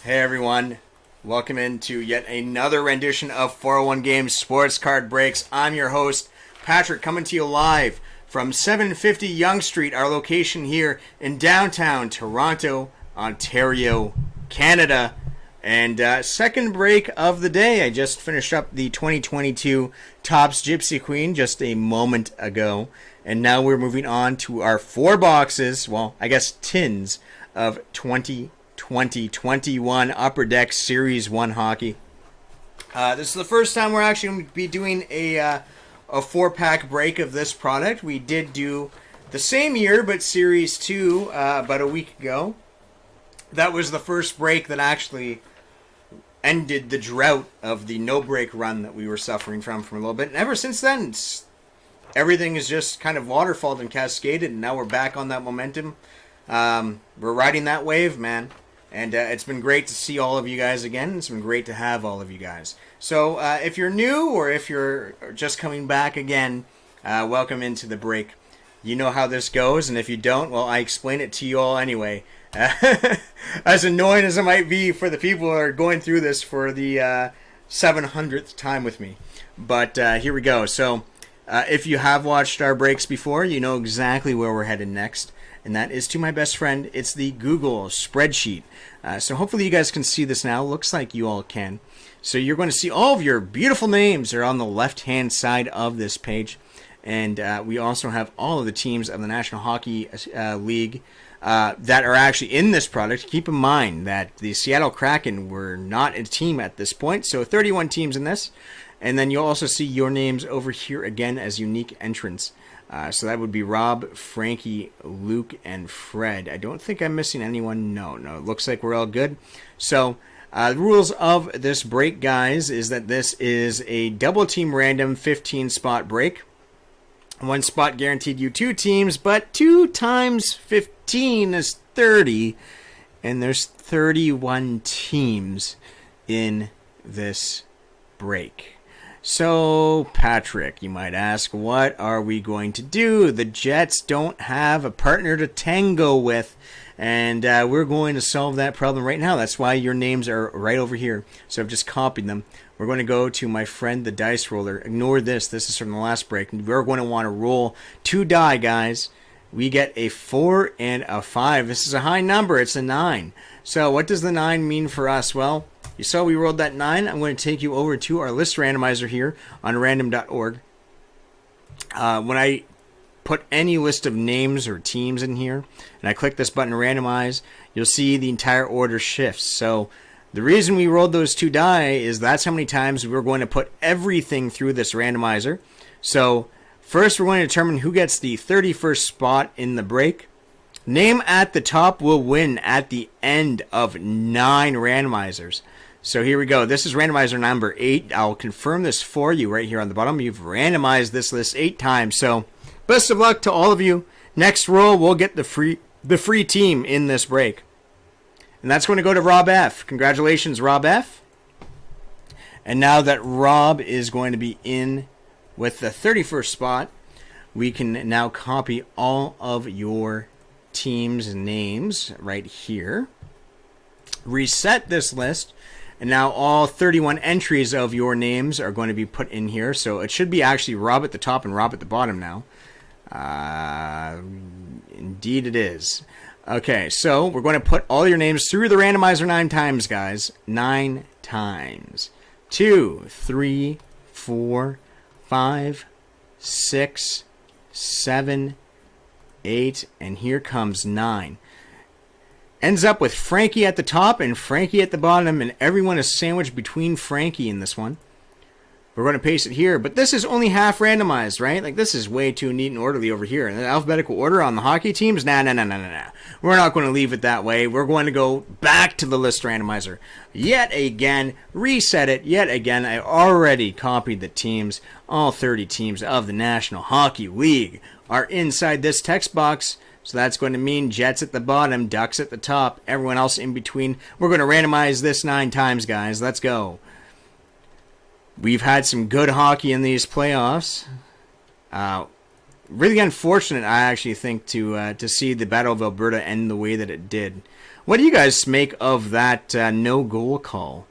Hey everyone, welcome into yet another rendition of 401 Games Sports Card Breaks. I'm your host, Patrick, coming to you live from 750 Yonge Street, our location here in downtown Toronto, Ontario, Canada. And second break of the day. I just finished up the 2022 Topps Gypsy Queen just a moment ago. And now we're moving on to our 4 boxes, well, I guess tins, of 2021 Upper Deck Series 1 hockey. This is the first time we're actually going to be doing a 4-pack break of this product. We did do the same year, but Series 2 about a week ago. That was the first break that actually ended the drought of the no-break run that we were suffering from for a little bit. And ever since then, everything is just kind of waterfalled and cascaded, and now we're back on that momentum. We're riding that wave, man. And it's been great to see all of you guys again. It's been great to have all of you guys. So if you're new or if you're just coming back again, welcome into the break. You know how this goes, and if you don't, well, I explain it to you all anyway. As annoying as it might be for the people who are going through this for the 700th time with me. But here we go. So if you have watched our breaks before, you know exactly where we're headed next. And that is to my best friend. It's the Google spreadsheet. So hopefully you guys can see this now. Looks like you all can. So you're going to see all of your beautiful names are on the left-hand side of this page. And we also have all of the teams of the National Hockey League that are actually in this product. Keep in mind that the Seattle Kraken were not a team at this point. So 31 teams in this. And then you'll also see your names over here again as unique entrants. So that would be Rob, Frankie, Luke, and Fred. I don't think I'm missing anyone. No, it looks like we're all good. So the rules of this break, guys, is that this is a double team random 15 spot break. 1 spot guaranteed you 2 teams, but 2 times 15 is 30. And there's 31 teams in this break. So, Patrick, you might ask, what are we going to do? The Jets don't have a partner to tango with, and we're going to solve that problem right now. That's why your names are right over here. So I've just copied them. We're going to go to my friend, the dice roller. Ignore this. This is from the last break. We're going to want to roll 2 die, guys. We get a 4 and a 5. This is a high number. It's a 9. So what does the 9 mean for us? Well, you saw we rolled that 9. I'm going to take you over to our list randomizer here on random.org. When I put any list of names or teams in here, and I click this button, randomize, you'll see the entire order shifts. So the reason we rolled those 2 die is that's how many times we're going to put everything through this randomizer. So first we're going to determine who gets the 31st spot in the break. Name at the top will win at the end of 9 randomizers. So here we go. This is randomizer number 8. I'll confirm this for you right here on the bottom. You've randomized this list 8 times. So best of luck to all of you. Next roll, we'll get the free team in this break. And that's going to go to Rob F. Congratulations, Rob F. And now that Rob is going to be in with the 31st spot, we can now copy all of your teams' names right here. Reset this list. And now all 31 entries of your names are going to be put in here. So it should be actually Rob at the top and Rob at the bottom now. Indeed it is. Okay, so we're going to put all your names through the randomizer 9 times, guys. 9 times. 2, 3, 4, 5, 6, 7, 8, and here comes 9. Ends up with Frankie at the top and Frankie at the bottom, and everyone is sandwiched between Frankie in this one. We're going to paste it here, but this is only half randomized, right? Like, this is way too neat and orderly over here. In the alphabetical order on the hockey teams, nah. We're not going to leave it that way. We're going to go back to the list randomizer. Yet again, reset it. Yet again, I already copied the teams. All 30 teams of the National Hockey League are inside this text box. So that's going to mean Jets at the bottom, Ducks at the top, everyone else in between. We're going to randomize this 9 times, guys. Let's go. We've had some good hockey in these playoffs. Really unfortunate, I actually think, to see the Battle of Alberta end the way that it did. What do you guys make of that no goal call?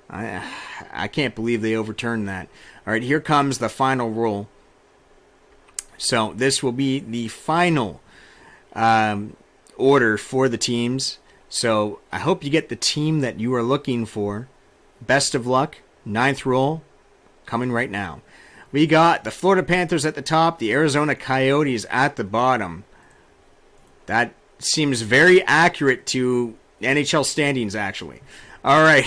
I can't believe they overturned that. All right, here comes the final roll. So this will be the final order for the teams. So I hope you get the team that you are looking for. Best of luck. 9th roll coming right now. We got the Florida Panthers at the top, the Arizona Coyotes at the bottom. That seems very accurate to NHL standings, actually. All right.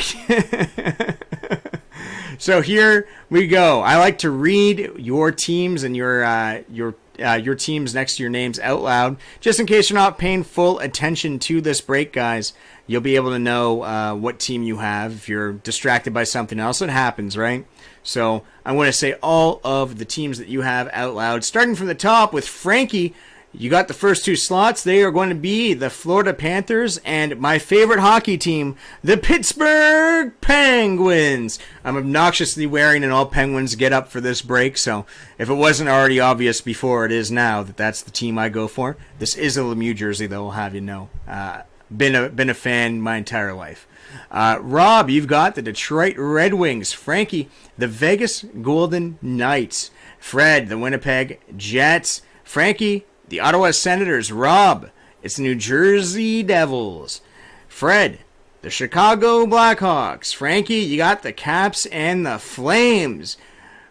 So here we go. I like to read your teams and your teams next to your names out loud, just in case you're not paying full attention to this break, guys. You'll be able to know what team you have. If you're distracted by something else, it happens, right? So I want to say all of the teams that you have out loud, starting from the top with Frankie. You got the first 2 slots. They are going to be the Florida Panthers and my favorite hockey team, the Pittsburgh Penguins. I'm obnoxiously wearing an all Penguins get up for this break, so if it wasn't already obvious before, it is now that that's the team I go for. This is a Lemieux jersey, though, I'll have you know. Been a fan my entire life. Rob, you've got the Detroit Red Wings. Frankie, the Vegas Golden Knights. Fred, the Winnipeg Jets. Frankie, the Ottawa Senators. Rob, it's the New Jersey Devils. Fred, the Chicago Blackhawks. Frankie, you got the Caps and the Flames.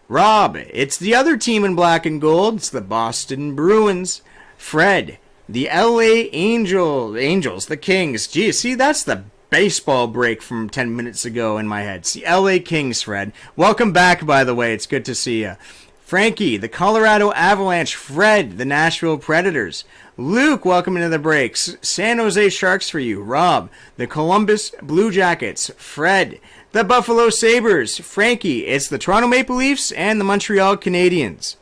Rob, it's the other team in black and gold. It's the Boston Bruins. Fred, the LA Angels, the Kings. Gee, see, that's the baseball break from 10 minutes ago in my head. See, LA Kings, Fred. Welcome back, by the way. It's good to see you. Frankie, the Colorado Avalanche. Fred, the Nashville Predators. Luke, welcome into the breaks. San Jose Sharks for you. Rob, the Columbus Blue Jackets. Fred, the Buffalo Sabres. Frankie, it's the Toronto Maple Leafs and the Montreal Canadiens.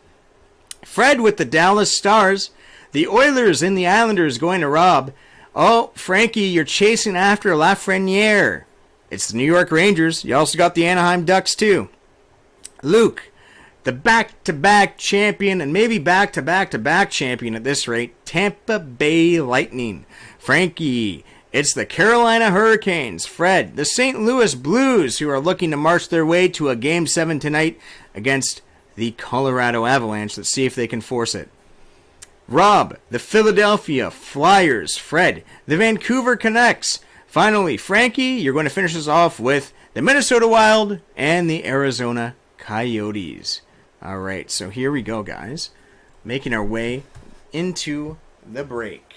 Fred with the Dallas Stars. The Oilers and the Islanders going to Rob. Oh, Frankie, you're chasing after Lafreniere. It's the New York Rangers. You also got the Anaheim Ducks, too. Luke, the back-to-back champion, and maybe back-to-back-to-back champion at this rate, Tampa Bay Lightning. Frankie, it's the Carolina Hurricanes. Fred, the St. Louis Blues, who are looking to march their way to a Game 7 tonight against the Colorado Avalanche. Let's see if they can force it. Rob, the Philadelphia Flyers. Fred, the Vancouver Canucks. Finally, Frankie, you're going to finish us off with the Minnesota Wild and the Arizona Coyotes. All right, so here we go, guys. Making our way into the break.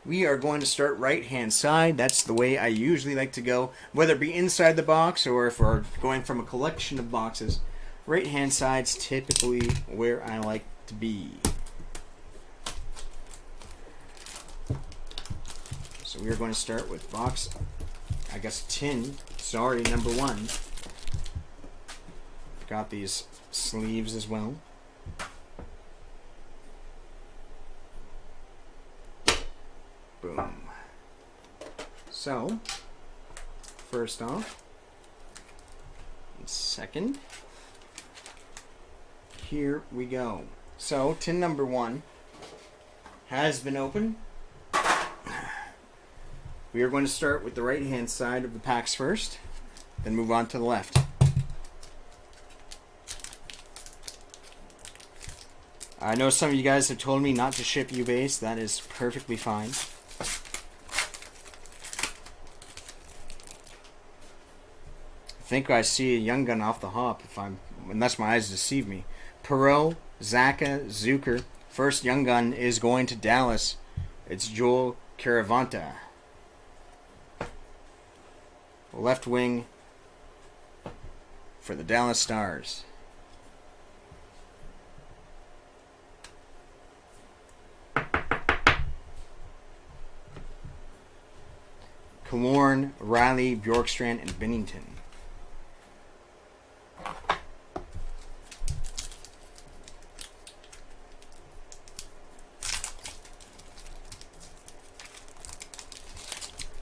We are going to start right-hand side. That's the way I usually like to go, whether it be inside the box or if we're going from a collection of boxes. Right-hand side's typically where I like to be. So we are going to start with box, I guess tin, sorry, number 1. Got these sleeves as well. Boom. So, first off, and second, here we go. So, tin number 1 has been opened. We are going to start with the right-hand side of the packs first, then move on to the left. I know some of you guys have told me not to ship U-Base. That is perfectly fine. I think I see a young gun off the hop, unless my eyes deceive me. Perot, Zaka, Zucker. First young gun is going to Dallas. It's Joel Caravanta. Left wing for the Dallas Stars. Killorn, Riley, Bjorkstrand, and Binnington.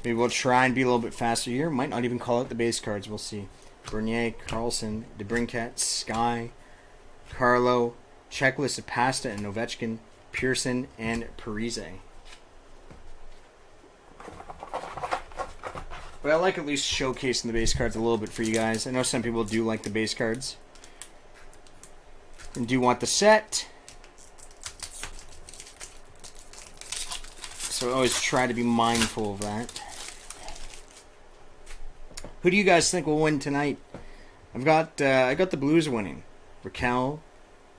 Maybe we'll try and be a little bit faster here. Might not even call out the base cards. We'll see. Bernier, Carlson, DeBrincat, Sky, Carlo, checklist of Pasta and Ovechkin, Pearson, and Parise. But I like at least showcasing the base cards a little bit for you guys. I know some people do like the base cards. And do want the set. So I always try to be mindful of that. Who do you guys think will win tonight? I got the Blues winning. Raquel,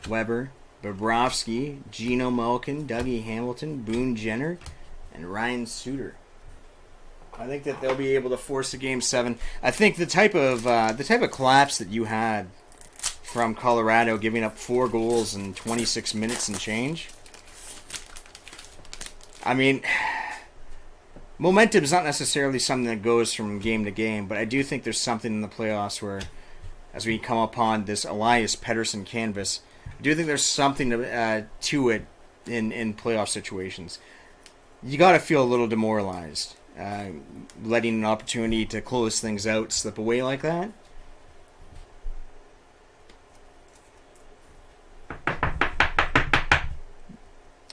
Weber, Bobrovsky, Geno Malkin, Dougie Hamilton, Boone Jenner, and Ryan Suter. I think that they'll be able to force a Game 7. I think the type of collapse that you had from Colorado, giving up 4 goals in 26 minutes and change. I mean, momentum is not necessarily something that goes from game to game, but I do think there's something in the playoffs where, as we come upon this Elias Pettersson canvas, I do think there's something to it in playoff situations. You got to feel a little demoralized, letting an opportunity to close things out slip away like that.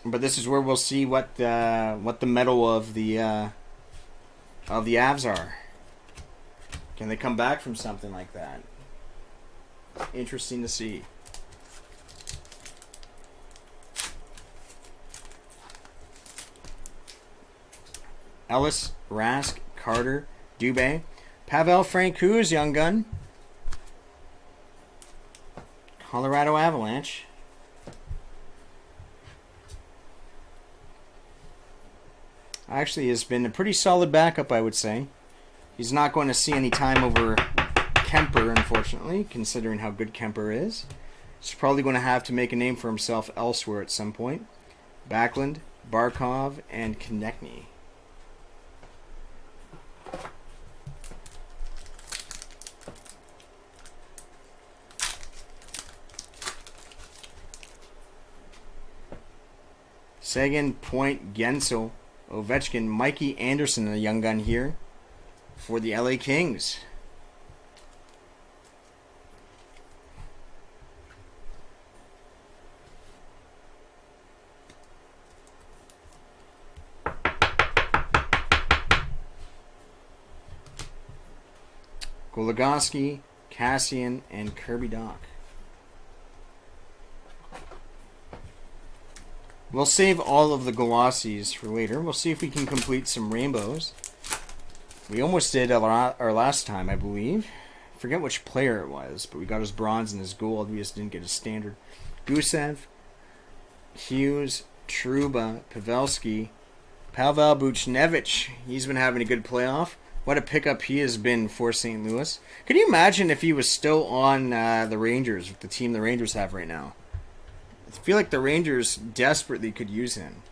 But this is where we'll see what the mettle of the Avs are. Can they come back from something like that? Interesting to see. Ellis, Rask, Carter, Dubé, Pavel Francouz, young gun. Colorado Avalanche. Actually has been a pretty solid backup, I would say. He's not going to see any time over Kemper, unfortunately, considering how good Kemper is. He's probably going to have to make a name for himself elsewhere at some point. Backlund, Barkov, and Konechny. Sagan, Point, Gensel, Ovechkin, Mikey Anderson, a young gun here for the LA Kings. Goligoski, Cassian, and Kirby Dach. We'll save all of the glossies for later. We'll see if we can complete some rainbows. We almost did our last time, I believe. I forget which player it was, but we got his bronze and his gold. We just didn't get his standard. Gusev, Hughes, Trouba, Pavelski, Pavel Buchnevich. He's been having a good playoff. What a pickup he has been for St. Louis. Can you imagine if he was still on the Rangers, with the team the Rangers have right now? I feel like the Rangers desperately could use him.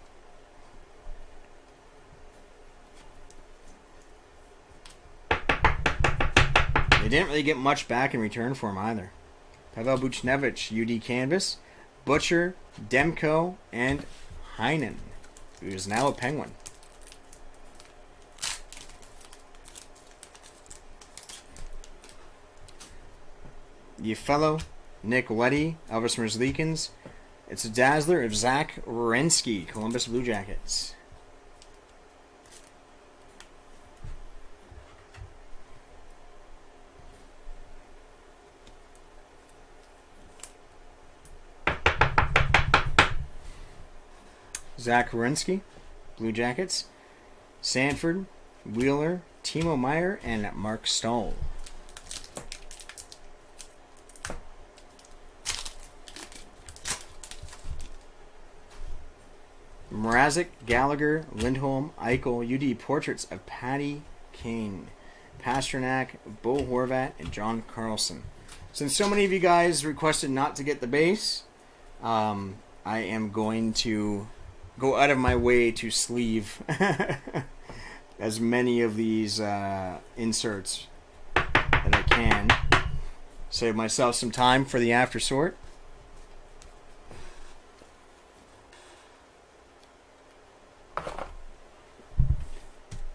They didn't really get much back in return for him either. Pavel Buchnevich, UD Canvas, Butcher, Demko, and Heinen, who is now a Penguin. Yefellow, Nick Leddy, Elvis Merzlikins. It's a dazzler of Zach Werenski, Columbus Blue Jackets. Zach Werenski, Blue Jackets. Sanford, Wheeler, Timo Meyer, and Mark Stahl. Mrazek, Gallagher, Lindholm, Eichel, UD portraits of Patty Kane, Pasternak, Bo Horvat, and John Carlson. Since so many of you guys requested not to get the base, I am going to go out of my way to sleeve as many of these inserts that I can. Save myself some time for the after sort.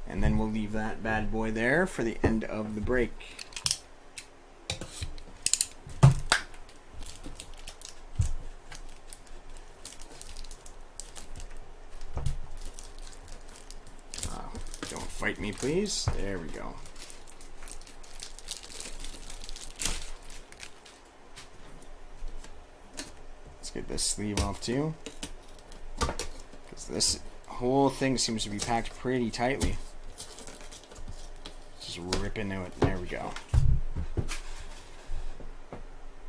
And then we'll leave that bad boy there for the end of the break. Don't fight me, please. There we go. get this sleeve off too, because this whole thing seems to be packed pretty tightly. Just rip into it. There we go.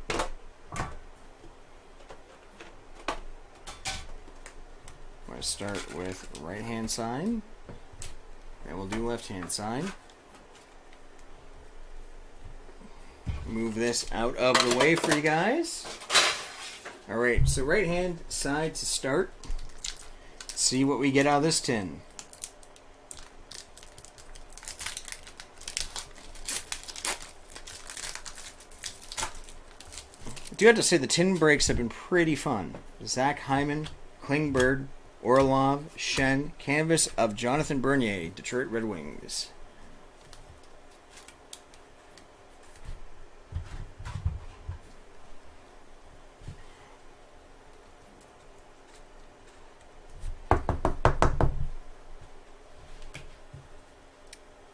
I'm going to start with right hand side, and we'll do left hand side. Move this out of the way for you guys. Alright, so right hand side to start. See what we get out of this tin. I do have to say the tin breaks have been pretty fun. Zach Hyman, Klingberg, Orlov, Shen, canvas of Jonathan Bernier, Detroit Red Wings.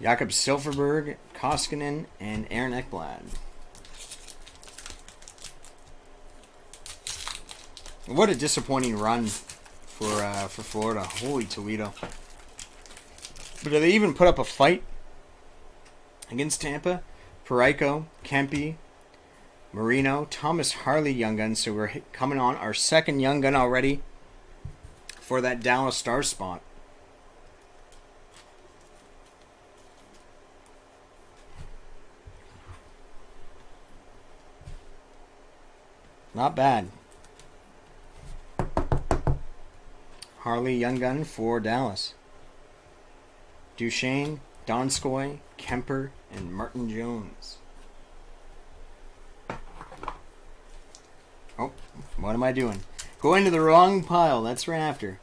Jakob Silfverberg, Koskinen, and Aaron Ekblad. What a disappointing run for Florida. Holy Toledo. But they even put up a fight against Tampa. Parayko, Kempe, Marino, Thomas Harley young gun. So we're coming on our second young gun already for that Dallas Stars spot. Not bad. Harley young gun for Dallas. Duchesne, Donskoy, Kemper, and Martin Jones. Oh, what am I doing? Going to the wrong pile. That's right after.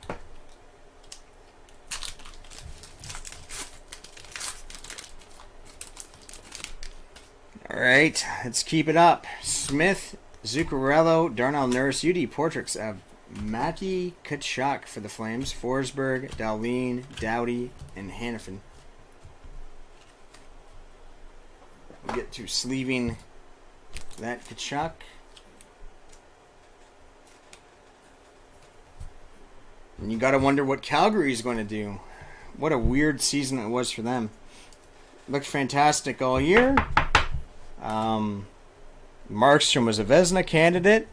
Alright, let's keep it up. Smith, Zuccarello, Darnell Nurse, UD Portraits of Matty Tkachuk for the Flames, Forsberg, Dahlin, Doughty, and Hannafin. We'll get to sleeving that Tkachuk. And you gotta wonder what Calgary's going to do. What a weird season it was for them. Looked fantastic all year. Markstrom was a Vezina candidate.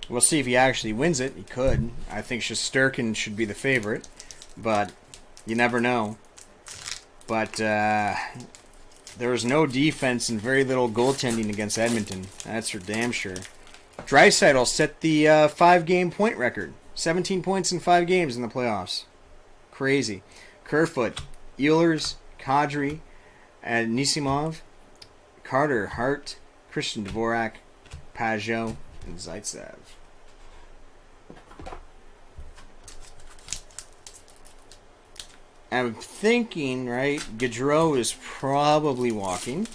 We'll see if he actually wins it. He could. I think Shesterkin should be the favorite, but you never know. But there was no defense and very little goaltending against Edmonton. That's for damn sure. Draisaitl set the 5-game point record. 17 points in 5 games in the playoffs. Crazy. Kerfoot, Ehlers, Kadri, and Nisimov, Carter, Hart, Christian Dvorak, Pajot, and Zaitsev. I'm thinking, right, Gaudreau is probably walking.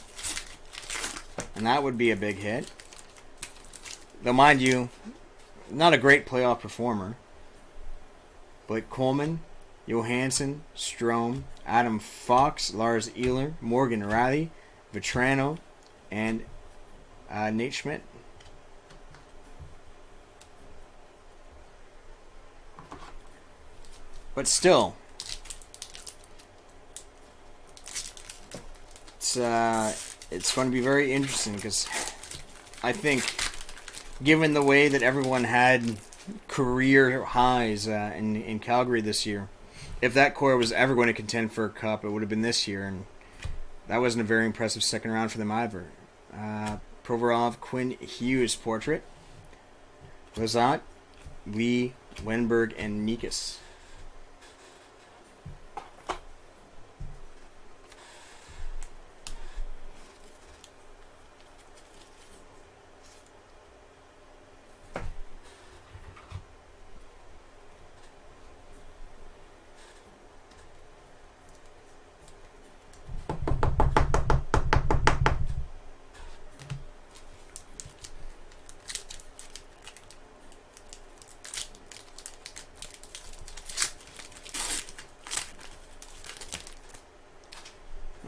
And that would be a big hit. Though, mind you, not a great playoff performer. But Coleman, Johansson, Strome, Adam Fox, Lars Ehler, Morgan Riley, Vetrano, and Nate Schmidt. But still, it's going to be very interesting because I think, given the way that everyone had career highs in Calgary this year, if that core was ever going to contend for a cup, it would have been this year, and that wasn't a very impressive second round for them either. Provorov, Quinn Hughes portrait, Lazat, Lee, Wenberg, and Nikas.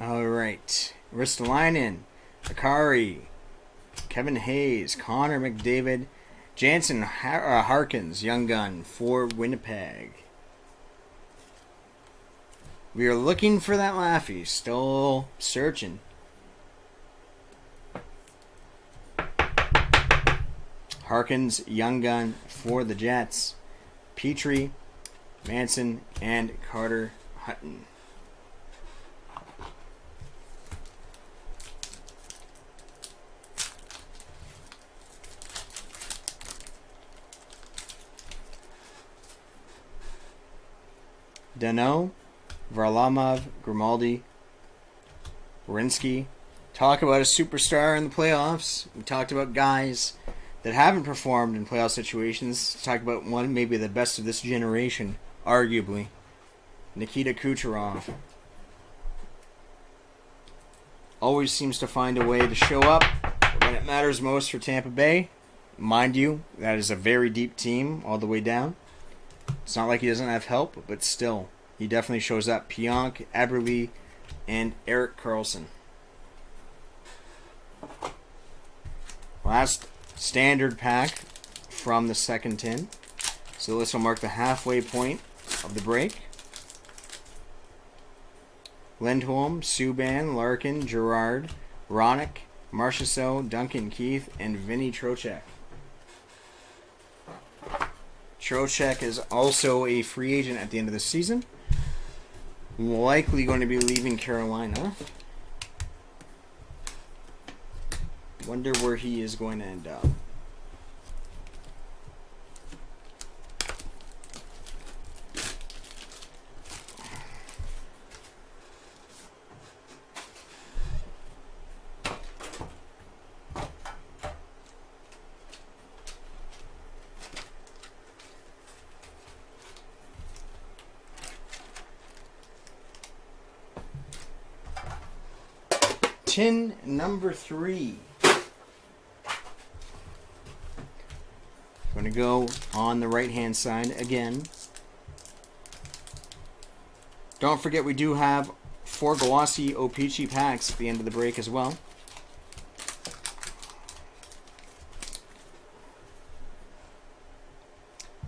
Alright, Ristolainen, Akari, Kevin Hayes, Connor McDavid, Jansen Harkins, young gun for Winnipeg. We are looking for that Laffy. Still searching. Harkins, young gun for the Jets. Petrie, Manson, and Carter Hutton. Dano, Varlamov, Grimaldi, Warinsky. Talk about a superstar in the playoffs. We talked about guys that haven't performed in playoff situations. Talk about one, maybe the best of this generation, arguably. Nikita Kucherov. Always seems to find a way to show up when it matters most for Tampa Bay. Mind you, that is a very deep team all the way down. It's not like he doesn't have help, but still, he definitely shows up. Pionk, Eberle, and Erik Karlsson. Last standard pack from the second tin. So this will mark the halfway point of the break. Lindholm, Subban, Larkin, Gerard, Ronick, Marchessault, Duncan Keith, and Vinny Trocheck. Trocheck is also a free agent at the end of the season. Likely going to be leaving Carolina. Wonder where he is going to end up. Tin number 3. Going to go on the right-hand side again. Don't forget we do have 4 glossy O-Pee-Chee packs at the end of the break as well.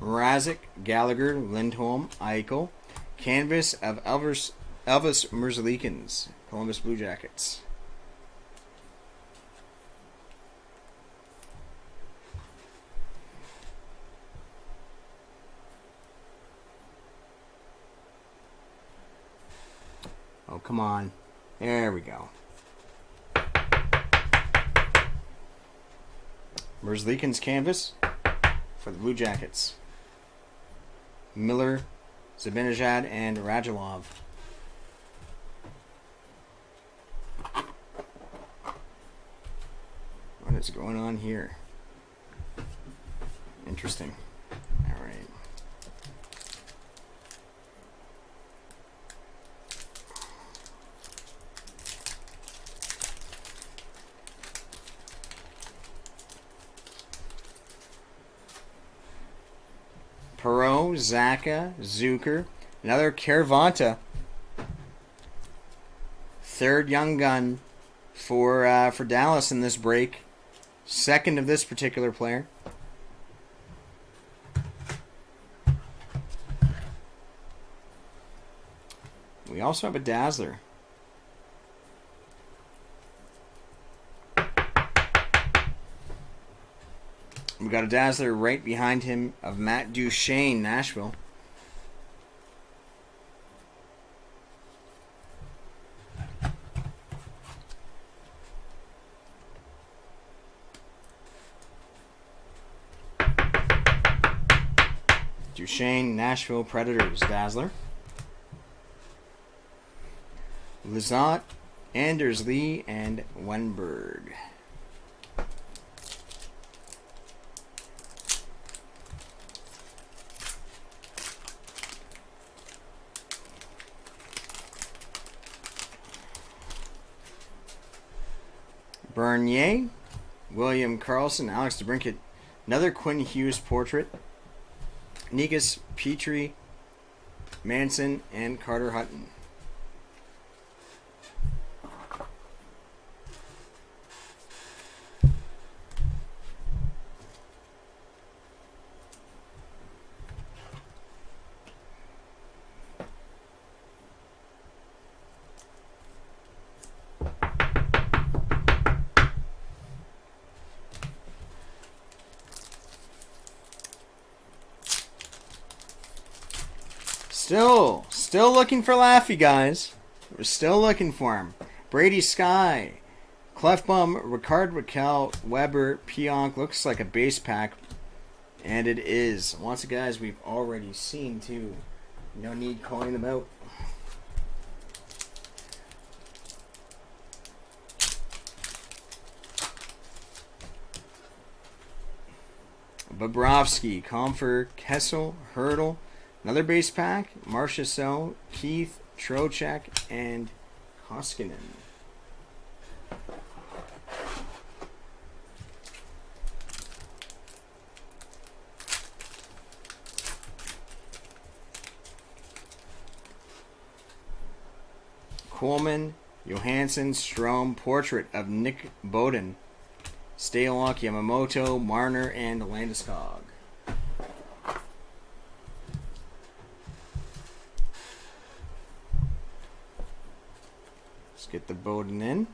Mrazek, Gallagher, Lindholm, Eichel. Canvas of Elvis Merzlikins, Columbus Blue Jackets. Oh, come on. There we go. Merzlikins canvas for the Blue Jackets. Miller, Zibanejad, and Radulov. What is going on here? Interesting. All right. Perot, Zaka, Zucker, another Carvanta. Third young gun for Dallas in this break. Second of this particular player. We also have a Dazzler. We got a Dazzler right behind him of Matt Duchene, Nashville. Duchene, Nashville Predators, Dazzler. Lizotte, Anders Lee, and Wenberg. Bernier, William Karlsson, Alex DeBrincat, another Quinn Hughes portrait. Nikas, Petrie, Manson, and Carter Hutton. Still looking for Laffy, guys. We're still looking for him. Brady Sky, Clefbum, Ricard Raquel, Weber, Pionk. Looks like a base pack, and it is. Lots of guys we've already seen too. No need calling them out. Bobrovsky, Comfer, Kessel, Hurdle, another base pack, Marchessault, Keith, Trocheck, and Koskinen. Coleman, Johansson, Strome, portrait of Nick Bowden, Stalock, Yamamoto, Marner, and Landeskog. Let's get the Bowden in.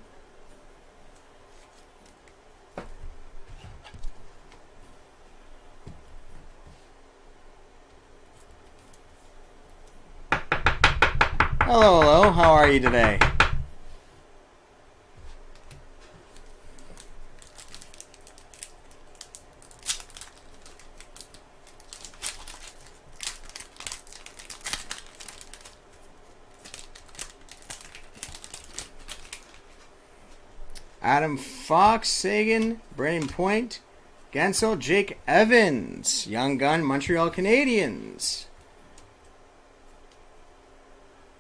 Hello, hello. How are you today? Adam Fox, Sagan, Brandon Point, Gensel, Jake Evans, Young Gun, Montreal Canadiens.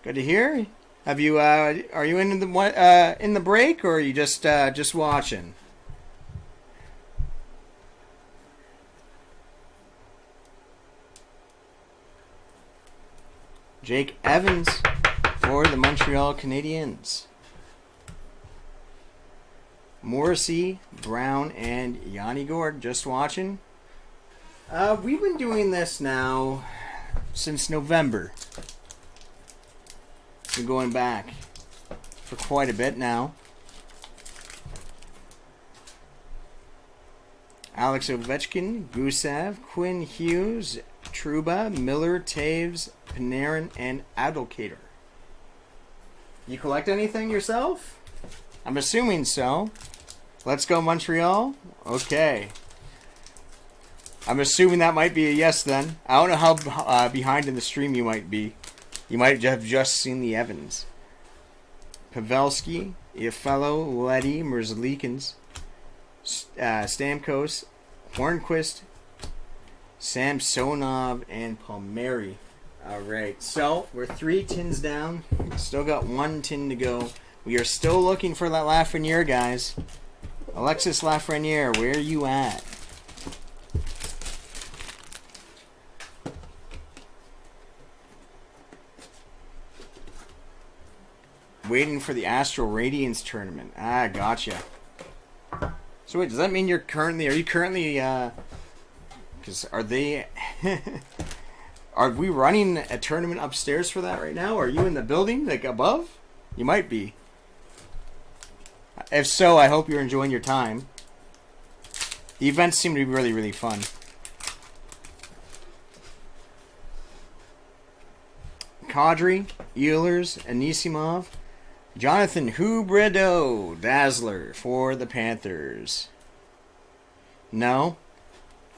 Good to hear. Have you? Are you in the break, or are you just watching? Jake Evans for the Montreal Canadiens. Morrissey, Brown, and Yanni Gord. Just watching. We've been doing this now since November. Been going back for quite a bit now. Alex Ovechkin, Gusev, Quinn Hughes, Trouba, Miller, Taves, Panarin, and Advocator. You collect anything yourself? I'm assuming so. Let's go Montreal. Okay. I'm assuming that might be a yes then. I don't know how behind in the stream you might be. You might have just seen the Evans. Pavelski, Iafallo, Leddy, Merzlikins, Stamkos, Hornquist, Samsonov, and Palmieri. Alright, so we're 3 tins down. Still got 1 tin to go. We are still looking for that Lafreniere, guys. Alexis Lafreniere, where are you at? Waiting for the Astral Radiance tournament. Ah, gotcha. So wait, does that mean are you currently, because are we running a tournament upstairs for that right now? Are you in the building, like above? You might be. If so, I hope you're enjoying your time. The events seem to be really, really fun. Kadri, Ehlers, Anisimov, Jonathan Huberdeau, Dazzler for the Panthers. No?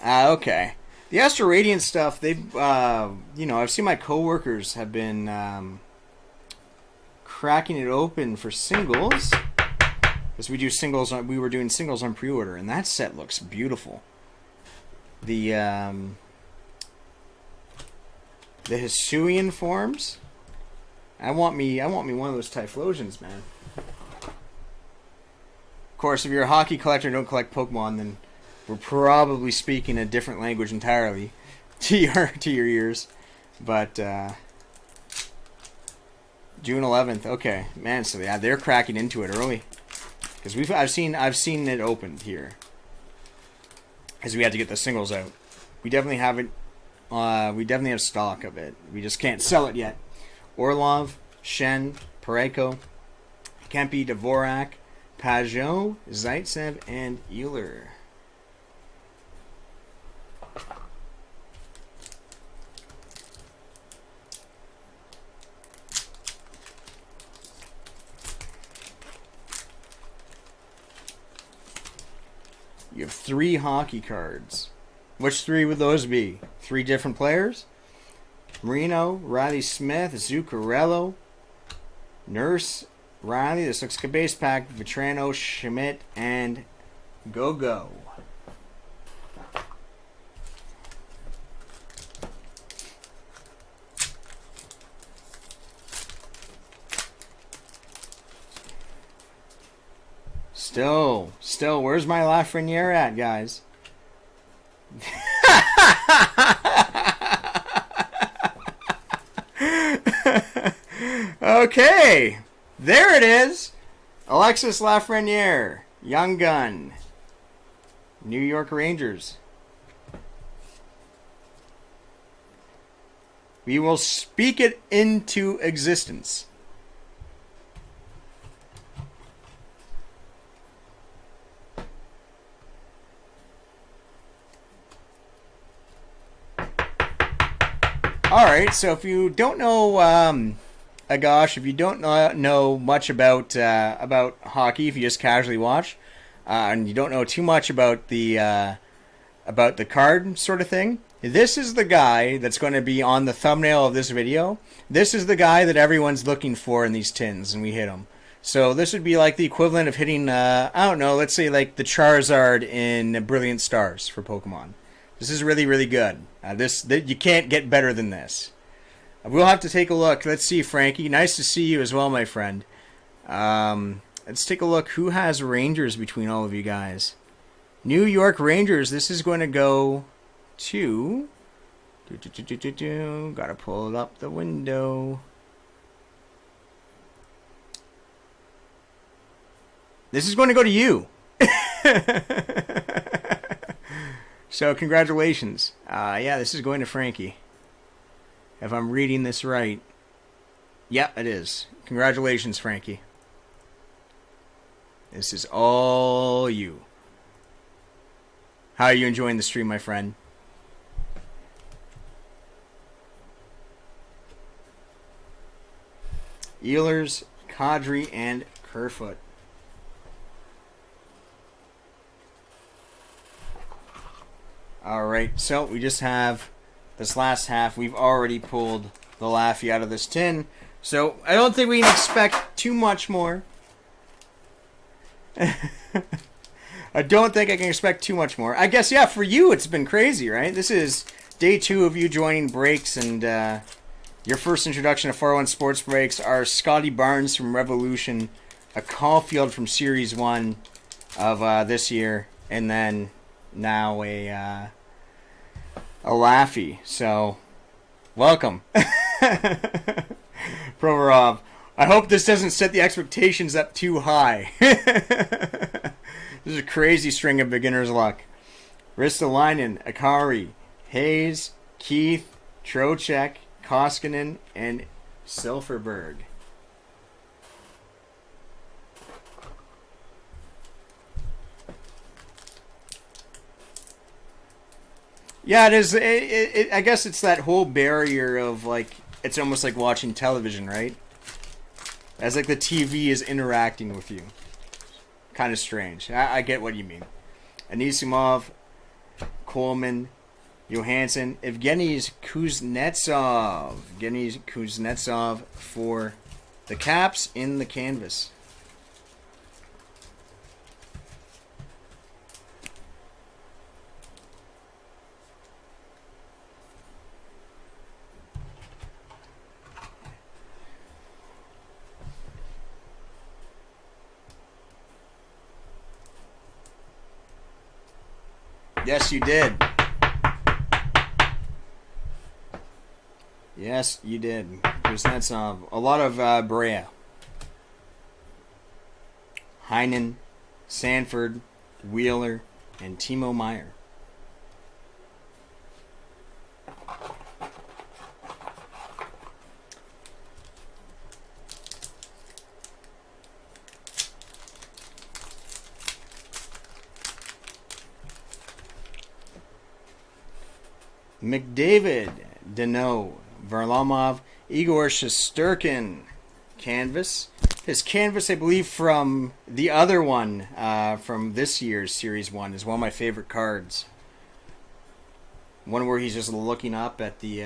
Okay. The Astral Radiance stuff, they've, I've seen my coworkers have been cracking it open for singles. Because we were doing singles on pre-order, and that set looks beautiful. The Hisuian forms. I want me one of those Typhlosions, man. Of course, if you're a hockey collector and don't collect Pokemon, then we're probably speaking a different language entirely to your ears. But June 11th, okay, man. So yeah, they're cracking into it early. Because I've seen it opened here, as we had to get the singles out. We definitely have it. We definitely have stock of it. We just can't sell it yet. Orlov, Shen, Pareko, Kempe, Dvorak, Pajot, Zaitsev, and Euler. You have 3 hockey cards. Which 3 would those be? 3 different players? Marino, Riley Smith, Zuccarello, Nurse, Riley. This looks like a base pack. Vetrano, Schmidt, and Go-Go. Still, where's my Lafreniere at, guys? Okay, there it is. Alexis Lafreniere, young gun, New York Rangers. We will speak it into existence. Alright, so if you don't know, Agash, if you don't know much about hockey, if you just casually watch, and you don't know too much about the card sort of thing, this is the guy that's going to be on the thumbnail of this video. This is the guy that everyone's looking for in these tins, and we hit him. So this would be like the equivalent of hitting, I don't know, let's say like the Charizard in Brilliant Stars for Pokemon. This is really, really good. You can't get better than this. We'll have to take a look. Let's see, Frankie. Nice to see you as well, my friend. Let's take a look. Who has Rangers between all of you guys? New York Rangers. This is going to go to... Gotta pull it up the window. This is going to go to you. So, congratulations. Yeah, this is going to Frankie. If I'm reading this right. Yeah, it is. Congratulations, Frankie. This is all you. How are you enjoying the stream, my friend? Ehlers, Kadri, and Kerfoot. Alright, so we just have this last half. We've already pulled the Laffy out of this tin. So I don't think we can expect too much more. I don't think I can expect too much more. I guess, yeah, for you it's been crazy, right? This is day 2 of you joining breaks, and your first introduction to 401 Sports Breaks are Scotty Barnes from Revolution, a Caulfield from Series 1 of this year, and then now a Laffy. So, welcome. Provorov. I hope this doesn't set the expectations up too high. This is a crazy string of beginner's luck. Ristolainen, Akari, Hayes, Keith, Trocheck, Koskinen, and Silverberg. Yeah, it is. I guess it's that whole barrier of, like, it's almost like watching television, right? As like the TV is interacting with you. Kind of strange. I get what you mean. Anisimov, Coleman, Johansson, Evgeny Kuznetsov. Evgeny Kuznetsov for the Caps in the canvas. Yes, you did. Yes, you did. Kuznetsov. A lot of Brea. Heinen, Sanford, Wheeler, and Timo Meyer. McDavid, Deneau, Varlamov, Igor Shesterkin, canvas. His canvas, I believe, from the other one, from this year's Series 1, is one of my favorite cards. One where he's just looking up at the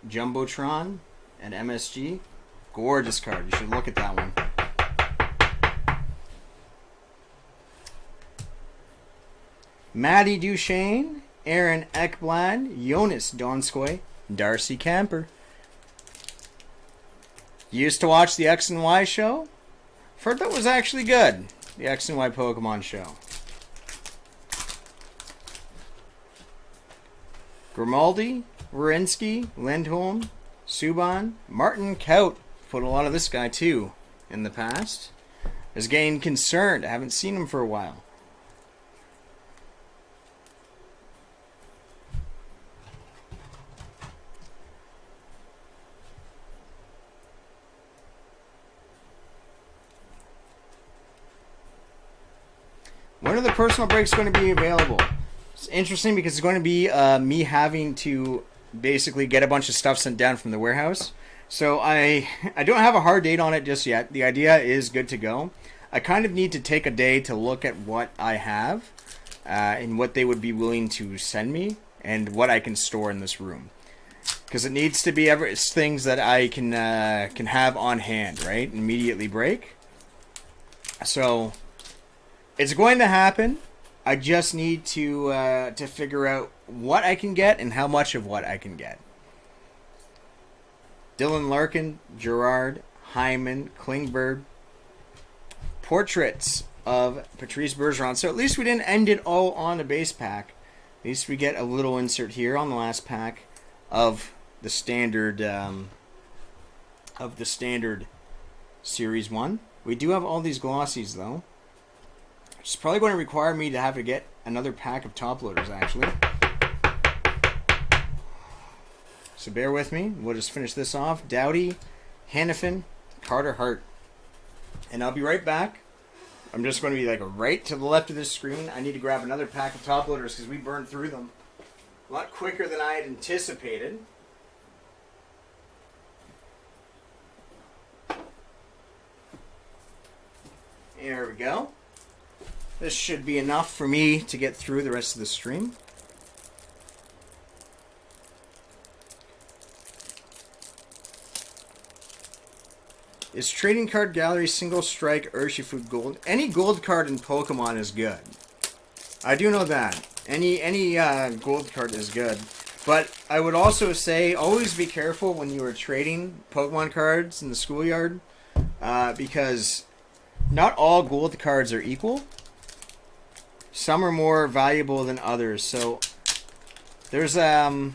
Jumbotron at MSG. Gorgeous card. You should look at that one. Maddie Duchesne, Aaron Ekblad, Jonas Donskoy, Darcy Camper. Used to watch the X and Y show. Heard that was actually good. The X and Y Pokemon show. Grimaldi, Wierenski, Lindholm, Subban, Martin Kaut. Put a lot of this guy too in the past. Is getting concerned. I haven't seen him for a while. When are the personal breaks going to be available? It's interesting because it's going to be me having to basically get a bunch of stuff sent down from the warehouse. So I don't have a hard date on it just yet. The idea is good to go. I kind of need to take a day to look at what I have and what they would be willing to send me and what I can store in this room. Because it needs to be things that I can have on hand, right? Immediately break. So it's going to happen. I just need to figure out what I can get and how much of what I can get. Dylan Larkin, Gerard, Hyman, Klingberg. Portraits of Patrice Bergeron. So at least we didn't end it all on a base pack. At least we get a little insert here on the last pack of the standard Series 1. We do have all these glossies though. It's probably going to require me to have to get another pack of top loaders, actually. So bear with me. We'll just finish this off. Doughty, Hannafin, Carter Hart. And I'll be right back. I'm just going to be like right to the left of this screen. I need to grab another pack of top loaders because we burned through them a lot quicker than I had anticipated. There we go. This should be enough for me to get through the rest of the stream. Is Trading Card Gallery Single Strike Urshifu Gold? Any gold card in Pokemon is good. I do know that. Any gold card is good. But I would also say always be careful when you are trading Pokemon cards in the schoolyard. Because not all gold cards are equal. Some are more valuable than others. So there's a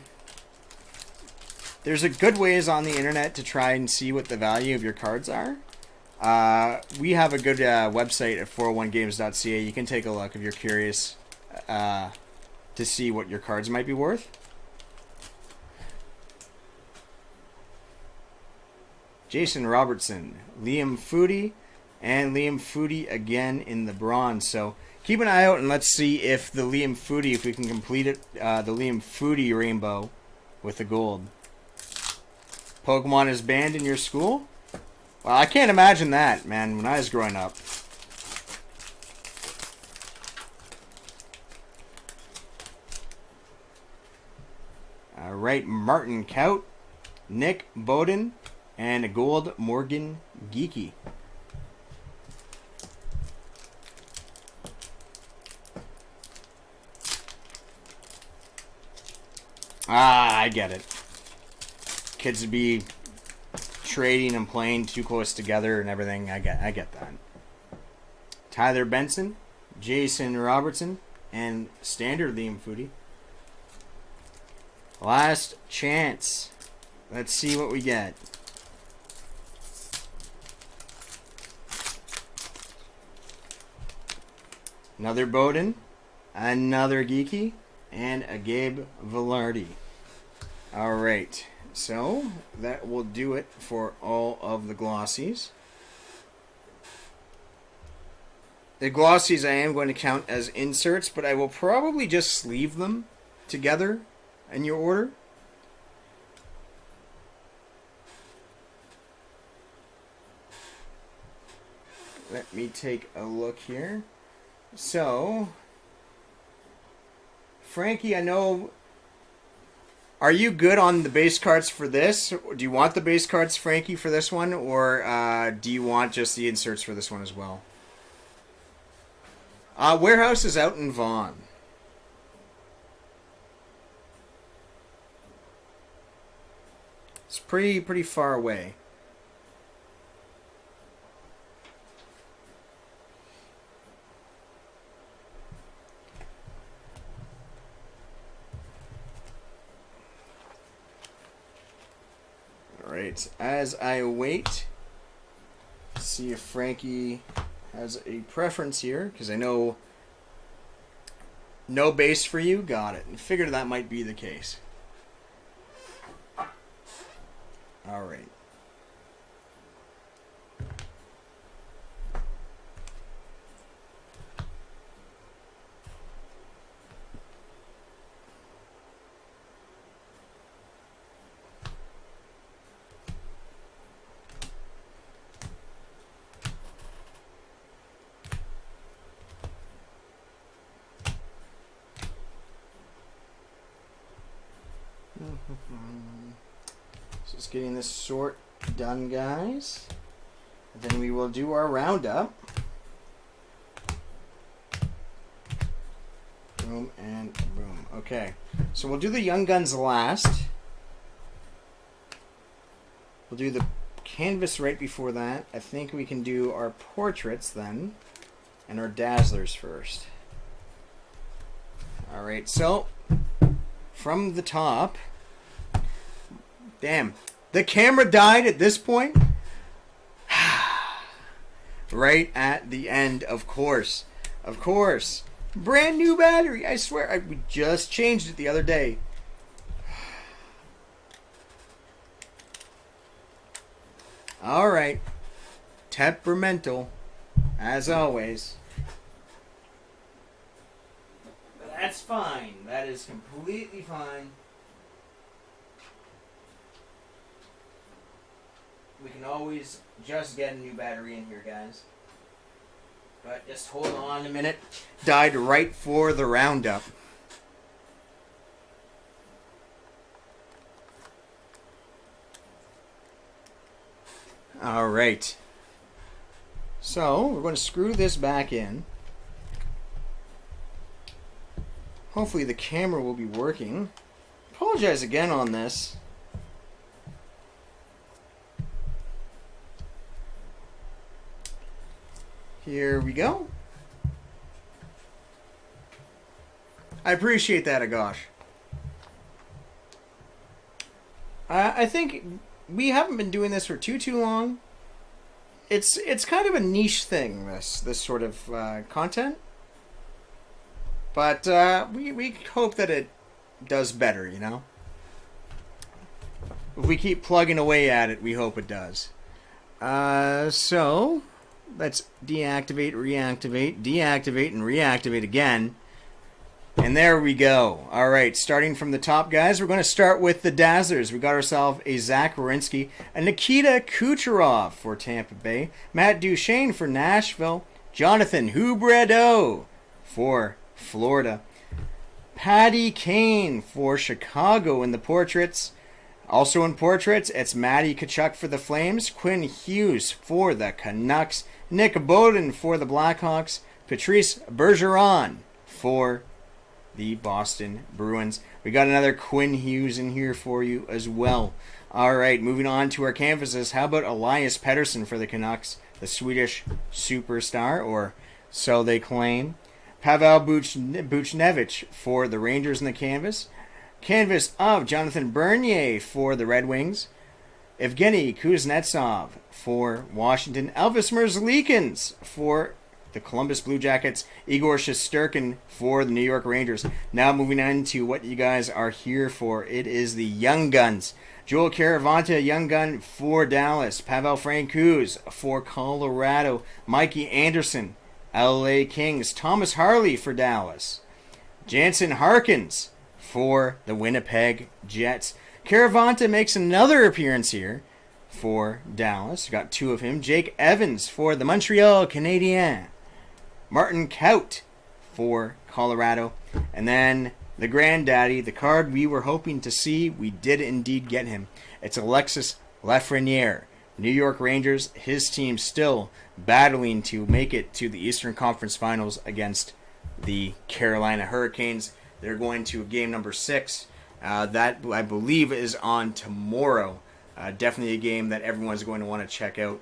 good ways on the internet to try and see what the value of your cards are. We have a good website at 401games.ca. You can take a look if you're curious to see what your cards might be worth. Jason Robertson, Liam Foodie, and Liam Foodie again in the bronze. So keep an eye out and let's see if the Liam Foodie, if we can complete it, the Liam Foodie rainbow with the gold. Pokemon is banned in your school? Well, I can't imagine that, man, when I was growing up. Alright, Martin Kaut, Nick Bowden, and a gold Morgan Geeky. Ah, I get it. Kids would be trading and playing too close together and everything. I get that. Tyler Benson, Jason Robertson, and standard Liam Foodie. Last chance. Let's see what we get. Another Bowden, another Geeky, and a Gabe Velarde. Alright, so that will do it for all of the glossies. The glossies I am going to count as inserts, but I will probably just sleeve them together in your order. Let me take a look here. So, Frankie, I know... Are you good on the base cards for this? Do you want the base cards, Frankie, for this one? Or do you want just the inserts for this one as well? Warehouse is out in Vaughan. It's pretty far away. Alright, as I wait to see if Frankie has a preference here, because I know no base for you. Got it. And figured that might be the case. Alright. Just getting this sort done, guys. And then we will do our roundup. Boom and boom. Okay. So we'll do the Young Guns last. We'll do the canvas right before that. I think we can do our portraits then. And our Dazzlers first. Alright, so from the top. Damn. The camera died at this point. Right at the end, of course. Of course. Brand new battery. I swear. We just changed it the other day. Alright. Temperamental. As always. But that's fine. That is completely fine. We can always just get a new battery in here, guys. But just hold on a minute. Died right for the roundup. Alright. So, we're going to screw this back in. Hopefully the camera will be working. Apologize again on this. Here we go. I appreciate that, Agosh. I think we haven't been doing this for too long. It's kind of a niche thing, this sort of content. But we hope that it does better, you know? If we keep plugging away at it, we hope it does. So... let's deactivate, reactivate, deactivate, and reactivate again. And there we go. Alright, starting from the top, guys, we're going to start with the Dazzlers. We got ourselves a Zach Werenski, a Nikita Kucherov for Tampa Bay, Matt Duchene for Nashville, Jonathan Huberdeau for Florida, Patty Kane for Chicago in the portraits. Also in portraits, it's Matty Tkachuk for the Flames, Quinn Hughes for the Canucks, Nick Bowden for the Blackhawks, Patrice Bergeron for the Boston Bruins. We got another Quinn Hughes in here for you as well. Alright, moving on to our canvases. How about Elias Pettersson for the Canucks, the Swedish superstar, or so they claim. Pavel Buchnevich for the Rangers in the canvas. Canvas of Jonathan Bernier for the Red Wings. Evgeny Kuznetsov for Washington. Elvis Merzlikins for the Columbus Blue Jackets. Igor Shesterkin for the New York Rangers. Now moving on to what you guys are here for. It is the Young Guns. Joel Caravanta, Young Gun for Dallas. Pavel Francouz for Colorado. Mikey Anderson, LA Kings. Thomas Harley for Dallas. Jansen Harkins for the Winnipeg Jets. Caravanta makes another appearance here for Dallas. Got 2 of him. Jake Evans for the Montreal Canadiens. Martin Kaut for Colorado. And then the granddaddy, the card we were hoping to see, we did indeed get him. It's Alexis Lafreniere. New York Rangers, his team still battling to make it to the Eastern Conference Finals against the Carolina Hurricanes. They're going to game number 6. That, I believe, is on tomorrow. Definitely a game that everyone's going to want to check out.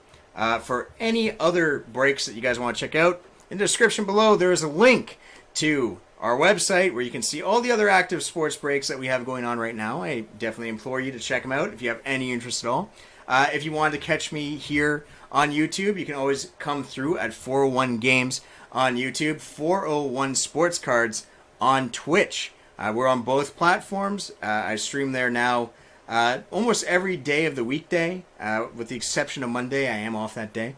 For any other breaks that you guys want to check out, in the description below, there is a link to our website where you can see all the other active sports breaks that we have going on right now. I definitely implore you to check them out if you have any interest at all. If you wanted to catch me here on YouTube, you can always come through at 401 Games on YouTube, 401 Sports Cards on Twitch. We're on both platforms. I stream there now almost every day of the weekday, with the exception of Monday. I am off that day.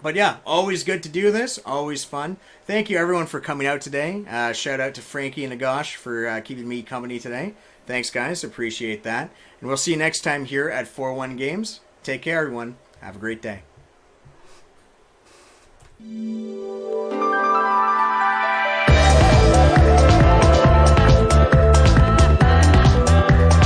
But yeah, always good to do this. Always fun. Thank you everyone for coming out today. Shout out to Frankie and Nagash for keeping me company today. Thanks guys, appreciate that. And we'll see you next time here at 4-1 Games. Take care everyone. Have a great day.